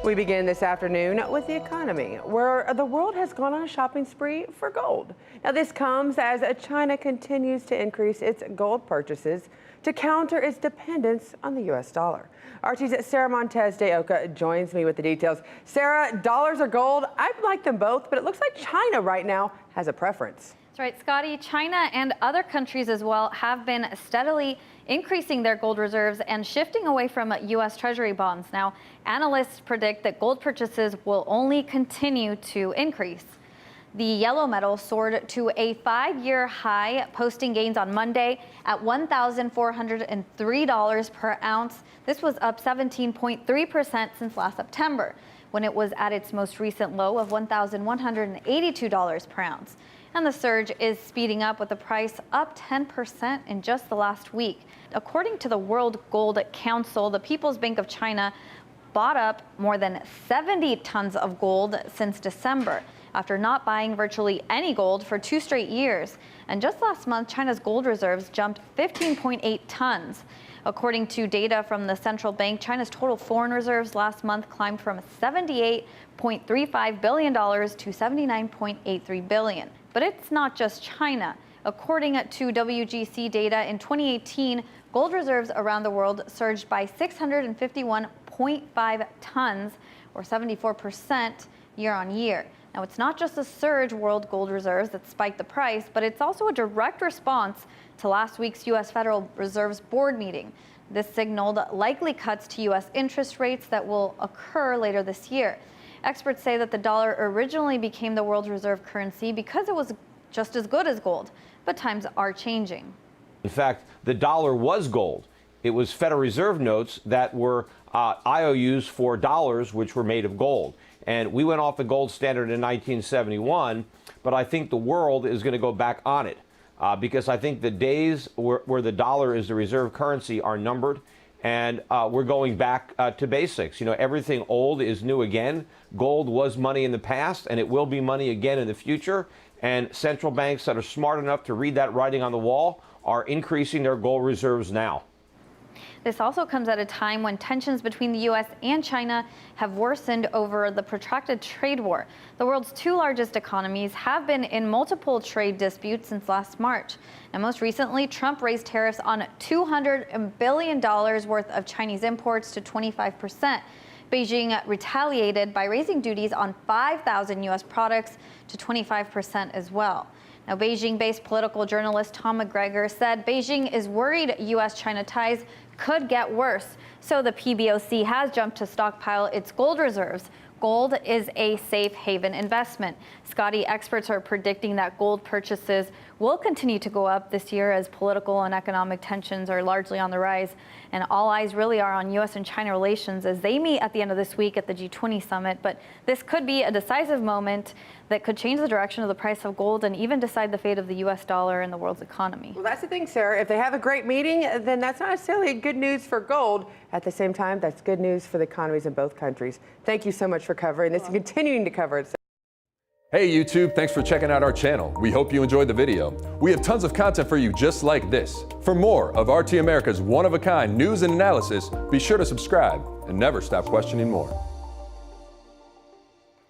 We begin this afternoon with the economy, where the world has gone on a shopping spree for gold. Now, this comes as China continues to increase its gold purchases to counter its dependence on the U.S. dollar. RT's Sarah Montez de Oca joins me with the details. Sarah, dollars or gold? I like them both, but it looks like China right now has a preference. That's right, Scotty. China and other countries as well have been steadily increasing their gold reserves and shifting away from U.S. Treasury bonds. Now, analysts predict that gold purchases will only continue to increase. The yellow metal soared to a 5-year high, posting gains on Monday at $1,403 per ounce. This was up 17.3% since last September, when it was at its most recent low of $1,182 per ounce. And the surge is speeding up, with the price up 10% in just the last week. According to the World Gold Council, the People's Bank of China bought up more than 70 tons of gold since December, after not buying virtually any gold for 2 straight years. And just last month, China's gold reserves jumped 15.8 tons. According to data from the central bank, China's total foreign reserves last month climbed from $78.35 billion to $79.83 billion. But it's not just China. According to WGC data, in 2018, gold reserves around the world surged by 651.5 tons, or 74% year on year. Now, it's not just the surge world gold reserves that spiked the price, but it's also a direct response to last week's U.S. Federal Reserve's board meeting. This signaled likely cuts to U.S. interest rates that will occur later this year. Experts say that the dollar originally became the world's reserve currency because it was just as good as gold, but times are changing. In fact, the dollar was gold. It was Federal Reserve notes that were IOUs for dollars, which were made of gold. And we went off the gold standard in 1971, but I think the world is going to go back on it because I think the days where the dollar is the reserve currency are numbered, and we're going back to basics. You know, everything old is new again. Gold was money in the past, and it will be money again in the future. And central banks that are smart enough to read that writing on the wall are increasing their gold reserves now. This also comes at a time when tensions between the U.S. and China have worsened over the protracted trade war. The world's 2 largest economies have been in multiple trade disputes since last March. And most recently, Trump raised tariffs on $200 billion worth of Chinese imports to 25%. Beijing retaliated by raising duties on 5,000 U.S. products to 25% as well. Now, Beijing-based political journalist Tom McGregor said Beijing is worried U.S.-China ties could get worse, so the PBOC has jumped to stockpile its gold reserves. Gold is a safe haven investment. Scotty, experts are predicting that gold purchases will continue to go up this year as political and economic tensions are largely on the rise. And all eyes really are on U.S. and China relations as they meet at the end of this week at the G20 summit. But this could be a decisive moment that could change the direction of the price of gold and even decide the fate of the U.S. dollar and the world's economy. Well, that's the thing, Sarah. If they have a great meeting, then that's not necessarily good news for gold. At the same time, that's good news for the economies in both countries. Thank you so much for covering this and continuing to cover it. Hey YouTube, thanks for checking out our channel. We hope you enjoyed the video. We have tons of content for you just like this. For more of RT America's one-of-a-kind news and analysis, be sure to subscribe and never stop questioning more.